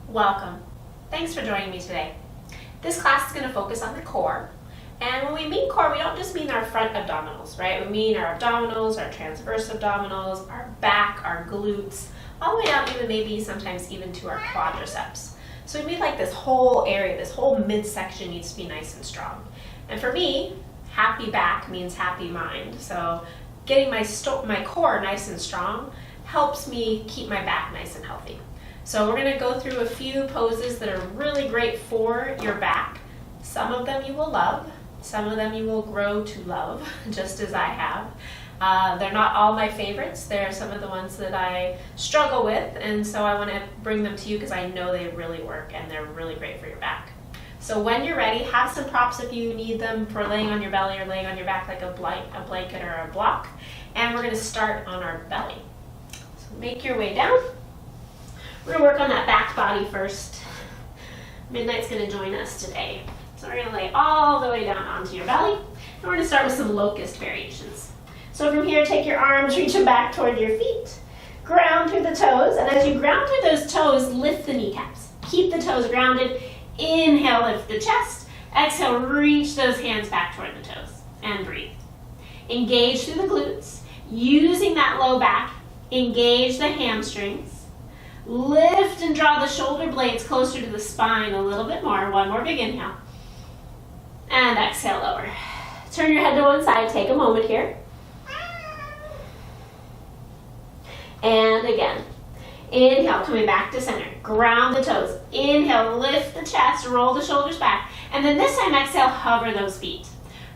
Welcome. Thanks for joining me today. This class is going to focus on the core. And when we mean core, we don't just mean our front abdominals, right? We mean our abdominals, our transverse abdominals, our back, our glutes, all the way down even maybe sometimes even to our quadriceps. So we mean like this whole area, this whole midsection needs to be nice and strong. And for me, happy back means happy mind. So getting my core nice and strong helps me keep my back nice and healthy. So we're going to go through a few poses that are really great for your back. Some of them you will love, some of them you will grow to love, just as I have. They're not all my favorites. They're some of the ones that I struggle with, and so I want to bring them to you because I know they really work and they're really great for your back. So when you're ready, have some props if you need them for laying on your belly or laying on your back like a blanket or a block. And we're going to start on our belly. So make your way down. We're going to work on that back body first. Midnight's going to join us today. So we're going to lay all the way down onto your belly. And we're going to start with some locust variations. So from here, take your arms, reach them back toward your feet. Ground through the toes. And as you ground through those toes, lift the kneecaps. Keep the toes grounded. Inhale, lift the chest. Exhale, reach those hands back toward the toes. And breathe. Engage through the glutes. Using that low back, engage the hamstrings. Lift and draw the shoulder blades closer to the spine a little bit more. One more big inhale. And exhale, lower. Turn your head to one side. Take a moment here. And again. Inhale, coming back to center. Ground the toes. Inhale, lift the chest. Roll the shoulders back. And then this time, exhale, hover those feet.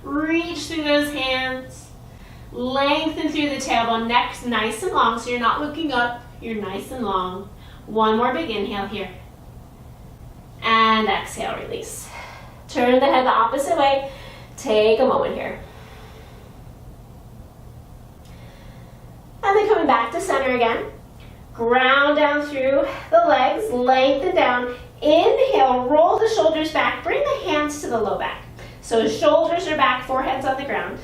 Reach through those hands. Lengthen through the tailbone. Neck nice and long, so you're not looking up. You're nice and long. One more big inhale here. And exhale, release. Turn the head the opposite way. Take a moment here. And then coming back to center again. Ground down through the legs. Lengthen down. Inhale, roll the shoulders back. Bring the hands to the low back. So shoulders are back, forehead's on the ground.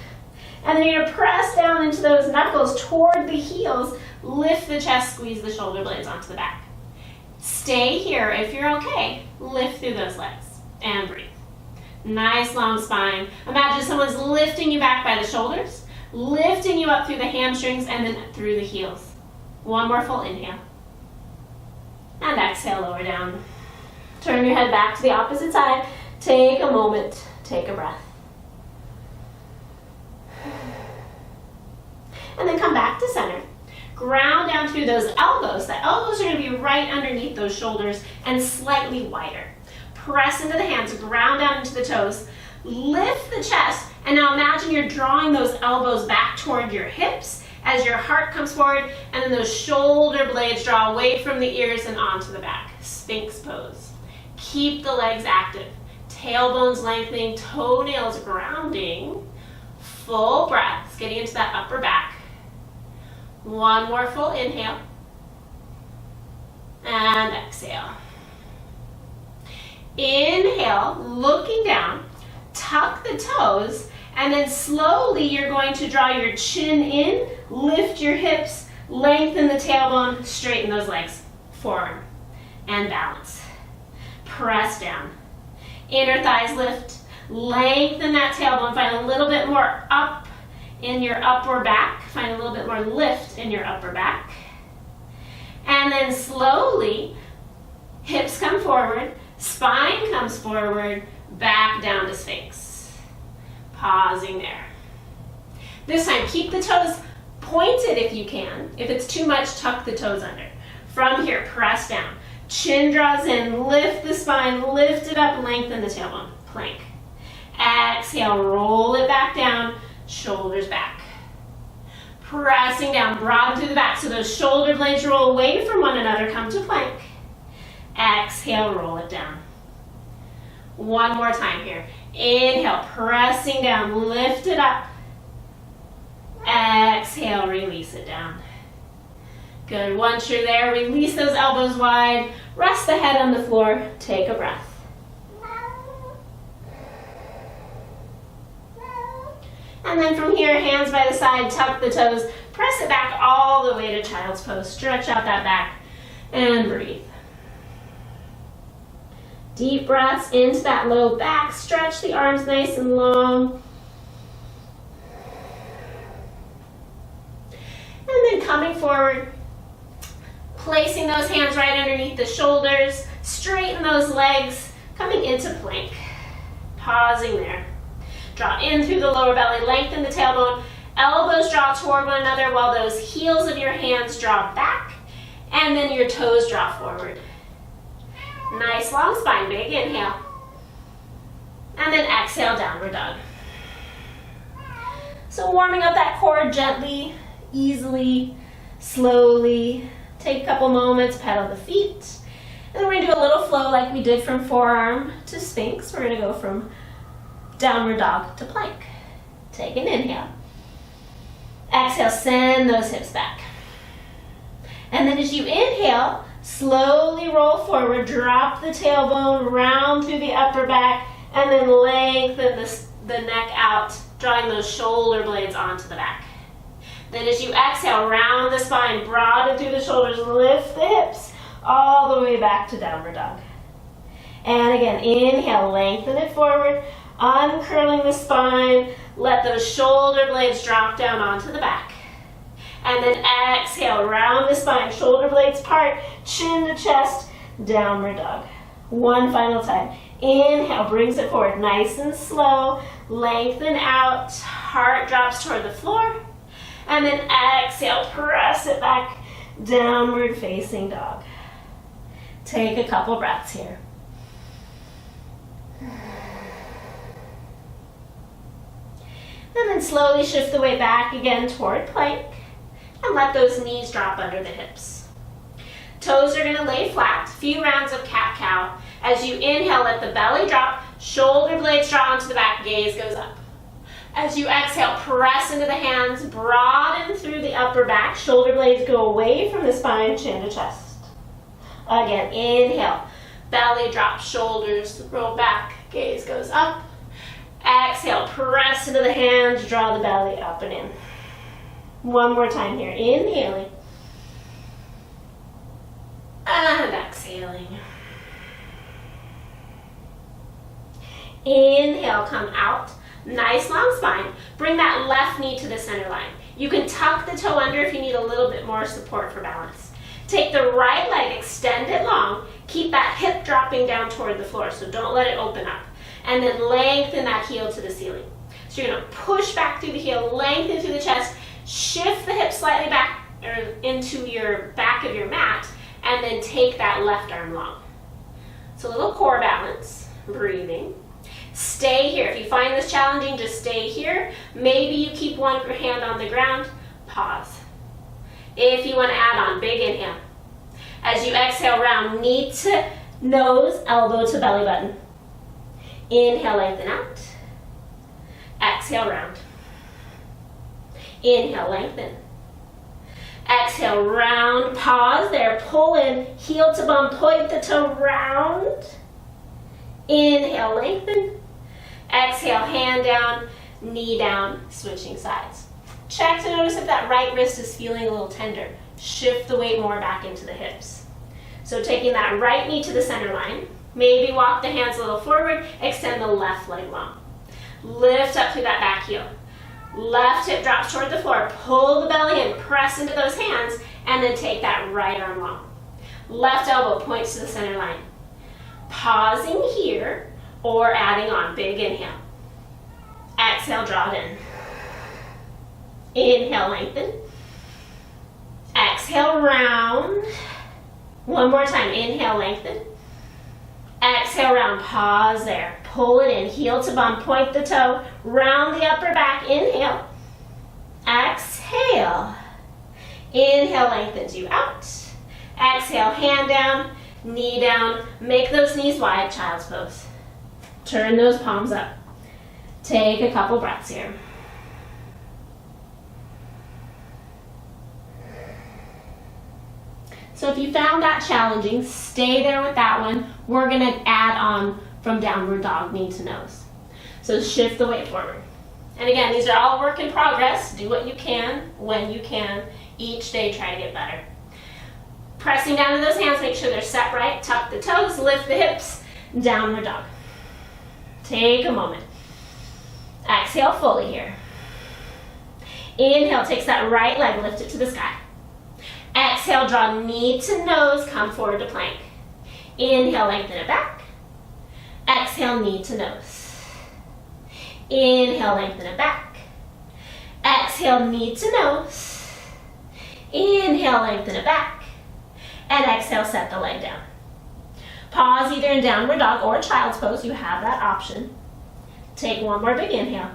And then you're going to press down into those knuckles toward the heels. Lift the chest, squeeze the shoulder blades onto the back. Stay here if you're okay. Lift through those legs and breathe. Nice long spine. Imagine someone's lifting you back by the shoulders, lifting you up through the hamstrings and then through the heels. One more full inhale. And exhale, lower down. Turn your head back to the opposite side. Take a moment. Take a breath. And then come back to center. Ground down through those elbows. The elbows are going to be right underneath those shoulders and slightly wider. Press into the hands, ground down into the toes. Lift the chest, and now imagine you're drawing those elbows back toward your hips as your heart comes forward, and then those shoulder blades draw away from the ears and onto the back. Sphinx pose. Keep the legs active. Tailbones lengthening, toenails grounding. Full breaths, getting into that upper back. One more full inhale. And exhale. Inhale, looking down. Tuck the toes. And then slowly you're going to draw your chin in. Lift your hips. Lengthen the tailbone. Straighten those legs forward. And balance. Press down. Inner thighs lift. Lengthen that tailbone. Find a little bit more up in your upper back. Find a little bit more lift in your upper back. And then slowly, hips come forward, spine comes forward, back down to Sphinx. Pausing there. This time, keep the toes pointed if you can. If it's too much, tuck the toes under. From here, press down. Chin draws in, lift the spine, lift it up, lengthen the tailbone. Plank. Exhale, roll it back down, shoulders back. Pressing down, broaden through the back so those shoulder blades roll away from one another, come to plank. Exhale, roll it down. One more time here. Inhale, pressing down, lift it up. Exhale, release it down. Good, once you're there, release those elbows wide, rest the head on the floor, take a breath. And then from here, hands by the side, tuck the toes, press it back all the way to child's pose. Stretch out that back and breathe. Deep breaths into that low back. Stretch the arms nice and long. And then coming forward, placing those hands right underneath the shoulders. Straighten those legs. Coming into plank. Pausing there. Draw in through the lower belly. Lengthen the tailbone. Elbows draw toward one another while those heels of your hands draw back. And then your toes draw forward. Nice long spine, big inhale. And then exhale, downward dog. So warming up that core gently, easily, slowly. Take a couple moments, pedal the feet. And then we're gonna do a little flow like we did from forearm to Sphinx. We're gonna go from downward dog to plank. Take an inhale. Exhale, send those hips back. And then as you inhale, slowly roll forward, drop the tailbone, round through the upper back, and then lengthen the neck out, drawing those shoulder blades onto the back. Then as you exhale, round the spine, broaden through the shoulders, lift the hips all the way back to downward dog. And again, inhale, lengthen it forward, uncurling the spine, let those shoulder blades drop down onto the back. And then exhale, round the spine, shoulder blades part, chin to chest, downward dog. One final time. Inhale, brings it forward, nice and slow. Lengthen out, heart drops toward the floor. And then exhale, press it back, downward facing dog. Take a couple breaths here. And then slowly shift the weight back again toward plank. And let those knees drop under the hips. Toes are going to lay flat. Few rounds of cat-cow. As you inhale, let the belly drop. Shoulder blades draw onto the back. Gaze goes up. As you exhale, press into the hands. Broaden through the upper back. Shoulder blades go away from the spine, chin to chest. Again, inhale. Belly drop. Shoulders roll back. Gaze goes up. Exhale, press into the hands. Draw the belly up and in. One more time here. Inhaling. And exhaling. Inhale, come out. Nice long spine. Bring that left knee to the center line. You can tuck the toe under if you need a little bit more support for balance. Take the right leg, extend it long. Keep that hip dropping down toward the floor, so don't let it open up. And then lengthen that heel to the ceiling. So you're going to push back through the heel, lengthen through the chest, shift the hips slightly back or into your back of your mat, and then take that left arm long. So a little core balance, breathing. Stay here. If you find this challenging, just stay here. Maybe you keep one hand on the ground, pause. If you want to add on, big inhale. As you exhale, round knee to nose, elbow to belly button. Inhale, lengthen out. Exhale, round. Inhale, lengthen. Exhale, round, pause there, pull in, heel to bum, point the toe, round. Inhale, lengthen. Exhale, hand down, knee down, switching sides. Check to notice if that right wrist is feeling a little tender. Shift the weight more back into the hips. So taking that right knee to the center line, maybe walk the hands a little forward, extend the left leg long. Lift up through that back heel. Left hip drops toward the floor, pull the belly in, press into those hands, and then take that right arm long. Left elbow points to the center line. Pausing here, or adding on, big inhale. Exhale, draw it in. Inhale, lengthen. Exhale, round. One more time, inhale, lengthen. Exhale, round, pause there. Pull it in, heel to bum, point the toe, round the upper back, inhale. Exhale. Inhale, lengthens you out. Exhale, hand down, knee down. Make those knees wide, child's pose. Turn those palms up. Take a couple breaths here. So if you found that challenging, stay there with that one. We're going to add on from downward dog, knee to nose. So shift the weight forward. And again, these are all work in progress. Do what you can, when you can. Each day, try to get better. Pressing down to those hands, make sure they're set right. Tuck the toes, lift the hips. downward dog. Take a moment. Exhale fully here. Inhale, takes that right leg, lift it to the sky. Exhale, draw knee to nose, come forward to plank. Inhale, lengthen it back. Exhale, knee to nose. Inhale, lengthen it back. Exhale, knee to nose. Inhale, lengthen it back. And exhale, set the leg down. Pause either in downward dog or child's pose. You have that option. Take one more big inhale.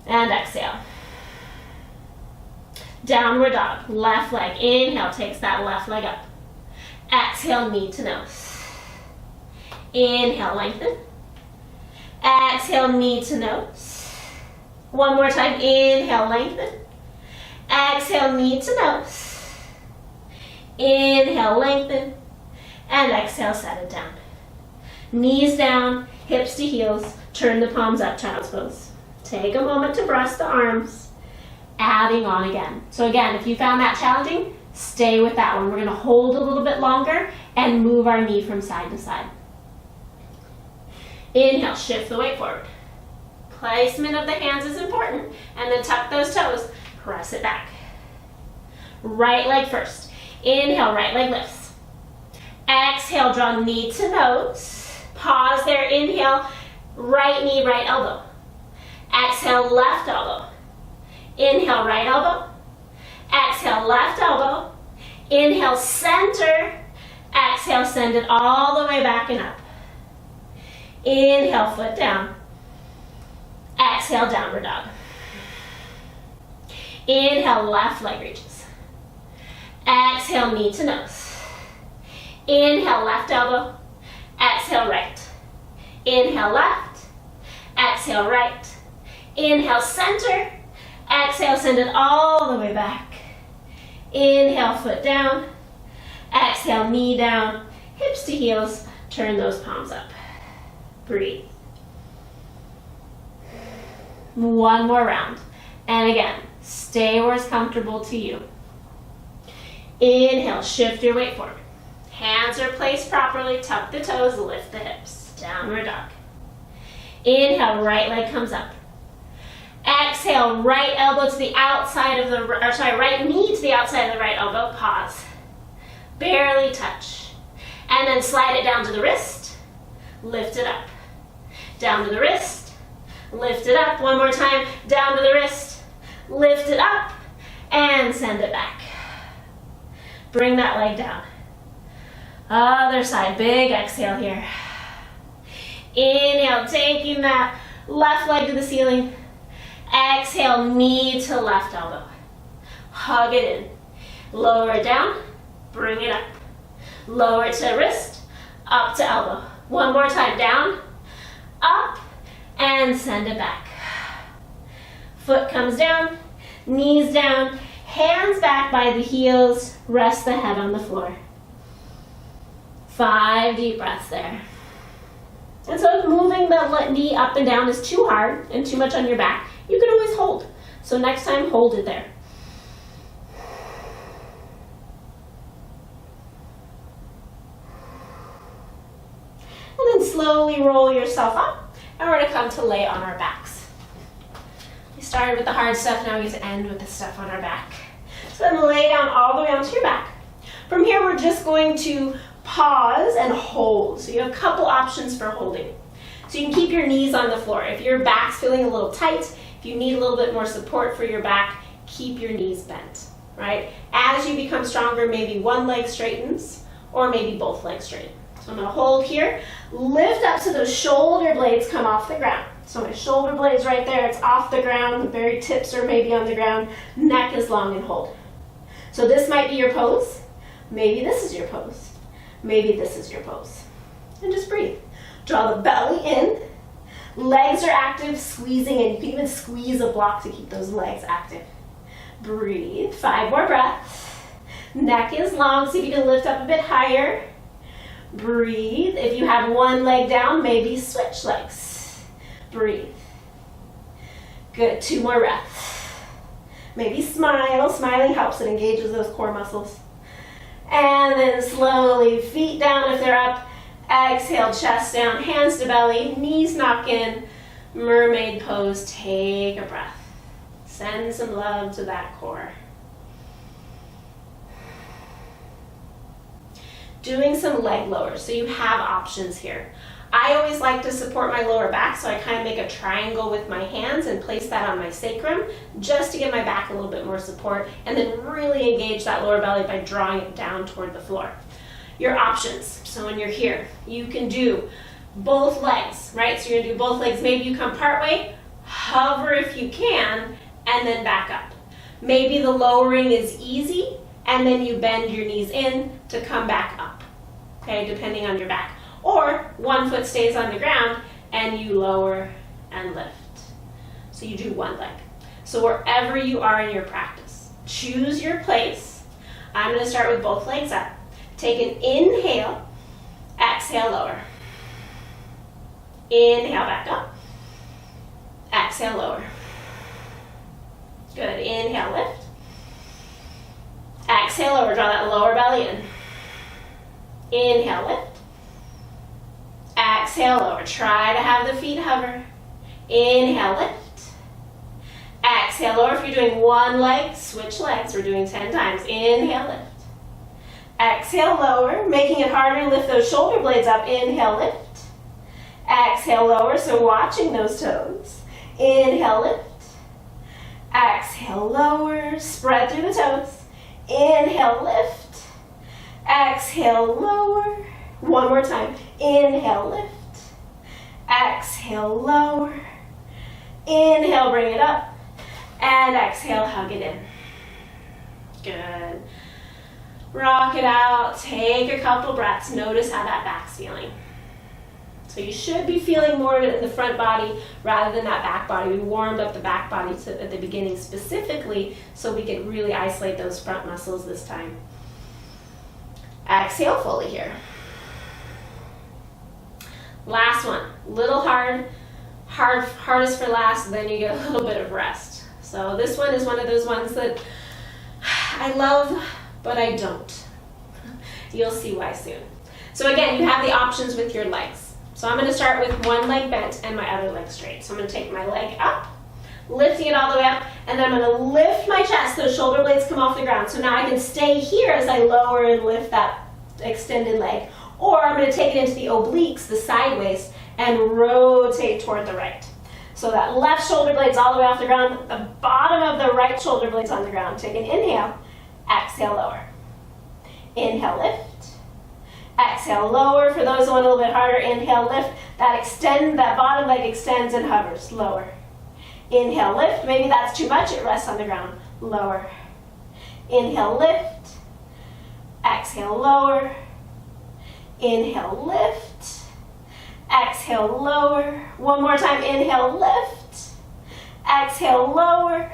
And exhale. Downward dog, left leg. Inhale, takes that left leg up. Exhale, knee to nose. Inhale, lengthen. Exhale, knee to nose. One more time. Inhale, lengthen. Exhale, knee to nose. Inhale, lengthen. And exhale, set it down. Knees down, hips to heels. Turn the palms up, child's pose. Take a moment to brush the arms. Adding on again. So again, if you found that challenging, stay with that one. We're going to hold a little bit longer and move our knee from side to side. Inhale, shift the weight forward. Placement of the hands is important. And then tuck those toes. Press it back. Right leg first. Inhale, right leg lifts. Exhale, draw knee to nose. Pause there. Inhale, right knee, right elbow. Exhale, left elbow. Inhale, right elbow. Exhale, left elbow. Inhale, center. Exhale, send it all the way back and up. Inhale, foot down. Exhale, downward dog. Inhale, left leg reaches. Exhale, knee to nose. Inhale, left elbow. Exhale, right. Inhale, left. Exhale, right. Inhale, center. Exhale, send it all the way back. Inhale, foot down. Exhale, knee down. Hips to heels. Turn those palms up. Breathe. One more round. And again, stay where it's comfortable to you. Inhale, shift your weight forward. Hands are placed properly. Tuck the toes, lift the hips. Downward dog. Inhale, right leg comes up. Exhale, right elbow to the outside of the, right knee to the outside of the right elbow. Pause. Barely touch. And then slide it down to the wrist. Lift it up. Down to the wrist. Lift it up. One more time. Down to the wrist. Lift it up. And send it back. Bring that leg down. Other side. Big exhale here. Inhale, taking that left leg to the ceiling. Exhale, knee to left elbow. Hug it in. Lower it down. Bring it up. Lower it to wrist. Up to elbow. One more time. Down. Up. And send it back. Foot comes down. Knees down. Hands back by the heels. Rest the head on the floor. 5 deep breaths there. And so if moving the knee up and down is too hard and too much on your back, you can always hold. So next time, hold it there. And then slowly roll yourself up, and we're going to come to lay on our backs. We started with the hard stuff, now we get to end with the stuff on our back. So then lay down all the way onto your back. From here, we're just going to pause and hold. So you have a couple options for holding. So you can keep your knees on the floor. If your back's feeling a little tight, if you need a little bit more support for your back, keep your knees bent, right? As you become stronger, maybe one leg straightens or maybe both legs straighten. So I'm going to hold here, lift up so those shoulder blades come off the ground. So my shoulder blade's right there, it's off the ground, the very tips are maybe on the ground, neck is long and hold. So this might be your pose, maybe this is your pose. Maybe this is your pose. And just breathe. Draw the belly in. Legs are active, squeezing in. You can even squeeze a block to keep those legs active. Breathe. 5 more breaths. Neck is long, see if you can lift up a bit higher. Breathe. If you have one leg down, maybe switch legs. Breathe. Good. 2 more breaths. Maybe smile. Smiling helps. It engages those core muscles. And then slowly, feet down if they're up. Exhale, chest down, hands to belly, knees knock in, mermaid pose, take a breath. Send some love to that core. Doing some leg lowers, so you have options here. I always like to support my lower back, so I kind of make a triangle with my hands and place that on my sacrum just to give my back a little bit more support, and then really engage that lower belly by drawing it down toward the floor. Your options, so when you're here, you can do both legs, right? So you're gonna do both legs. Maybe you come part way, hover if you can, and then back up. Maybe the lowering is easy, and then you bend your knees in to come back up, okay, depending on your back. Or one foot stays on the ground and you lower and lift. So you do one leg. So wherever you are in your practice, choose your place. I'm going to start with both legs up. Take an inhale, exhale, lower. Inhale, back up. Exhale, lower. Good. Inhale, lift. Exhale, lower. Draw that lower belly in. Inhale, lift. Exhale, lower. Try to have the feet hover. Inhale, lift. Exhale, lower. If you're doing one leg, switch legs. We're doing 10 times. Inhale, lift. Exhale, lower. Making it harder to lift those shoulder blades up. Inhale, lift. Exhale, lower. So watching those toes. Inhale, lift. Exhale, lower. Spread through the toes. Inhale, lift. Exhale, lower. One more time. Inhale, lift. Exhale, lower. Inhale, bring it up. And exhale, hug it in. Good. Rock it out. Take a couple breaths. Notice how that back's feeling. So you should be feeling more of it in the front body rather than that back body. We warmed up the back body at the beginning specifically so we could really isolate those front muscles this time. Exhale fully here. Last one, little hardest for last, then you get a little bit of rest. So this one is one of those ones that I love, but I don't. You'll see why soon. So again, you have the options with your legs. So I'm going to start with one leg bent and my other leg straight. So I'm going to take my leg up, lifting it all the way up, and then I'm going to lift my chest. Those shoulder blades come off the ground. So now I can stay here as I lower and lift that extended leg. Or I'm going to take it into the obliques, the sideways, and rotate toward the right. So that left shoulder blade's all the way off the ground, the bottom of the right shoulder blade's on the ground. Take an inhale, exhale, lower. Inhale, lift. Exhale, lower. For those who want a little bit harder, inhale, lift. That bottom leg extends and hovers, lower. Inhale, lift. Maybe that's too much, it rests on the ground, lower. Inhale, lift. Exhale, lower. Inhale, lift. Exhale, lower. One more time. Inhale, lift. Exhale, lower.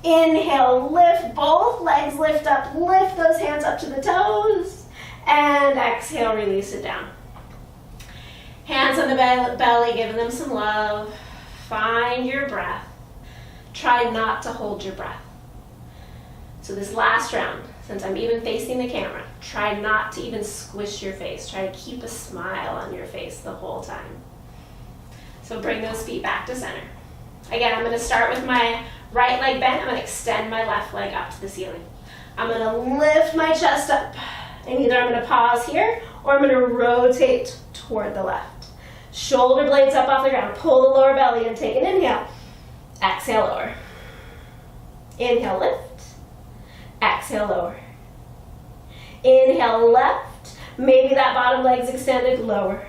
Inhale, lift. Both legs lift up. Lift those hands up to the toes. And exhale, release it down. Hands on the belly, giving them some love. Find your breath. Try not to hold your breath. So this last round, since I'm even facing the camera, try not to even squish your face. Try to keep a smile on your face the whole time. So bring those feet back to center. Again, I'm going to start with my right leg bent. I'm going to extend my left leg up to the ceiling. I'm going to lift my chest up. And either I'm going to pause here or I'm going to rotate toward the left. Shoulder blades up off the ground. Pull the lower belly and take an inhale. Exhale, lower. Inhale, lift. Exhale, lower. Inhale, left. Maybe that bottom leg's extended, lower.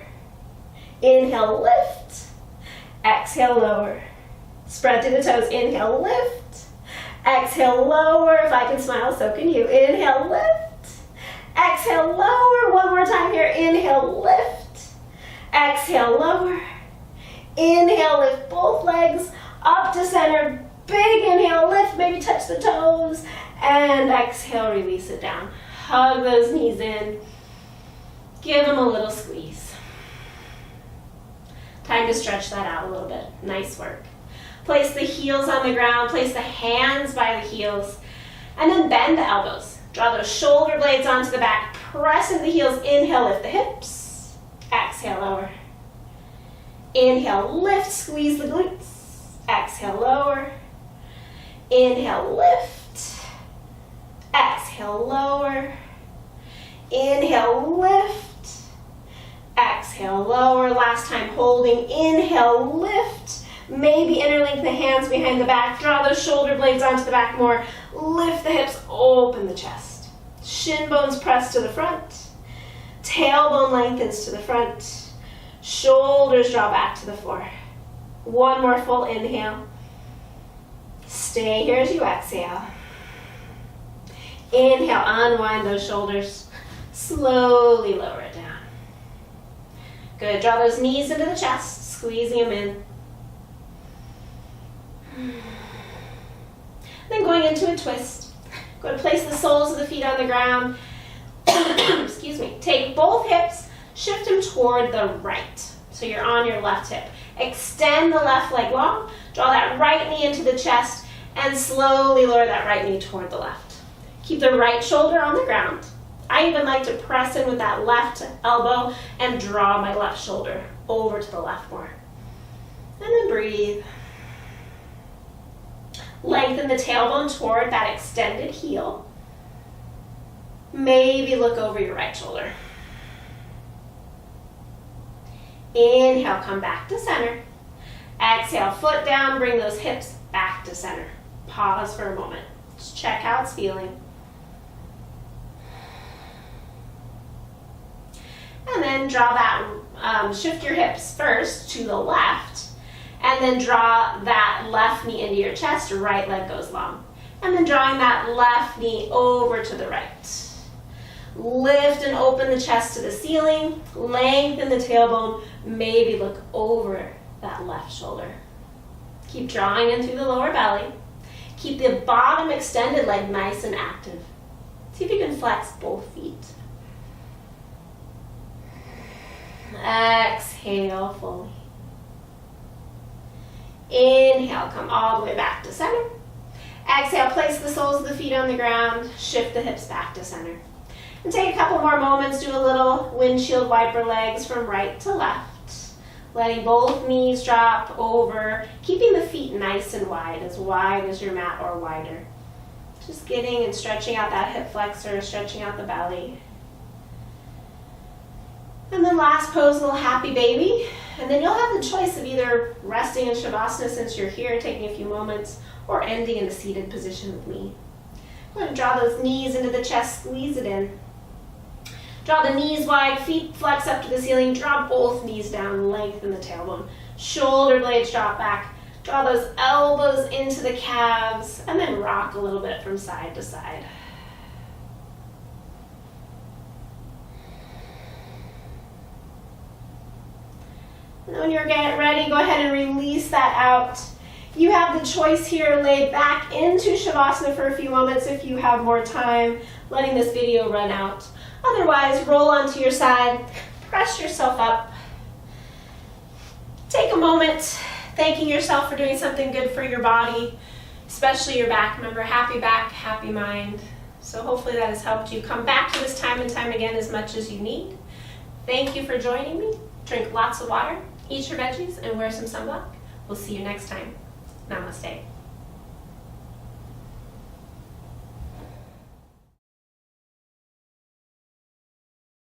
Inhale, lift. Exhale, lower. Spread through the toes. Inhale, lift. Exhale, lower. If I can smile, so can you. Inhale, lift. Exhale, lower. One more time here. Inhale, lift. Exhale, lower. Inhale, lift both legs up to center. Big inhale, lift, maybe touch the toes. And exhale, release it down. Hug those knees in. Give them a little squeeze. Time to stretch that out a little bit. Nice work. Place the heels on the ground. Place the hands by the heels. And then bend the elbows. Draw those shoulder blades onto the back. Press into the heels. Inhale, lift the hips. Exhale, lower. Inhale, lift, squeeze the glutes. Exhale, lower. Inhale, lift. Exhale, lower. Inhale, lift. Exhale, lower. Last time holding. Inhale, lift. Maybe interlink the hands behind the back. Draw those shoulder blades onto the back more. Lift the hips, open the chest. Shin bones press to the front. Tailbone lengthens to the front. Shoulders draw back to the floor. One more full inhale. Stay here as you exhale. Inhale, unwind those shoulders. Slowly lower it down. Good, draw those knees into the chest, squeezing them in. Then going into a twist. Go to place the soles of the feet on the ground. Excuse me. Take both hips, shift them toward the right. So you're on your left hip. Extend the left leg long. Draw that right knee into the chest and slowly lower that right knee toward the left. Keep the right shoulder on the ground. I even like to press in with that left elbow and draw my left shoulder over to the left more. And then breathe. Lengthen the tailbone toward that extended heel. Maybe look over your right shoulder. Inhale, come back to center. Exhale, foot down, bring those hips back to center. Pause for a moment. Just check how it's feeling. And then draw that, shift your hips first to the left. And then draw that left knee into your chest, right leg goes long. And then drawing that left knee over to the right. Lift and open the chest to the ceiling. Lengthen the tailbone. Maybe look over that left shoulder. Keep drawing in through the lower belly. Keep the bottom extended leg nice and active. See if you can flex both feet. Exhale fully. Inhale, come all the way back to center. Exhale, place the soles of the feet on the ground. Shift the hips back to center. And take a couple more moments, do a little windshield wiper legs from right to left. Letting both knees drop over, keeping the feet nice and wide as your mat or wider. Just getting and stretching out that hip flexor, stretching out the belly. And then last pose, little happy baby. And then you'll have the choice of either resting in Shavasana since you're here, taking a few moments, or ending in a seated position with me. Go ahead and draw those knees into the chest, squeeze it in. Draw the knees wide, feet flex up to the ceiling, draw both knees down, lengthen the tailbone. Shoulder blades drop back. Draw those elbows into the calves, and then rock a little bit from side to side. And when you're getting ready, go ahead and release that out. You have the choice here, lay back into Shavasana for a few moments if you have more time, letting this video run out. Otherwise, roll onto your side, press yourself up. Take a moment, thanking yourself for doing something good for your body, especially your back. Remember, happy back, happy mind. So hopefully that has helped you. Come back to this time and time again as much as you need. Thank you for joining me. Drink lots of water, eat your veggies, and wear some sunblock. We'll see you next time. Namaste.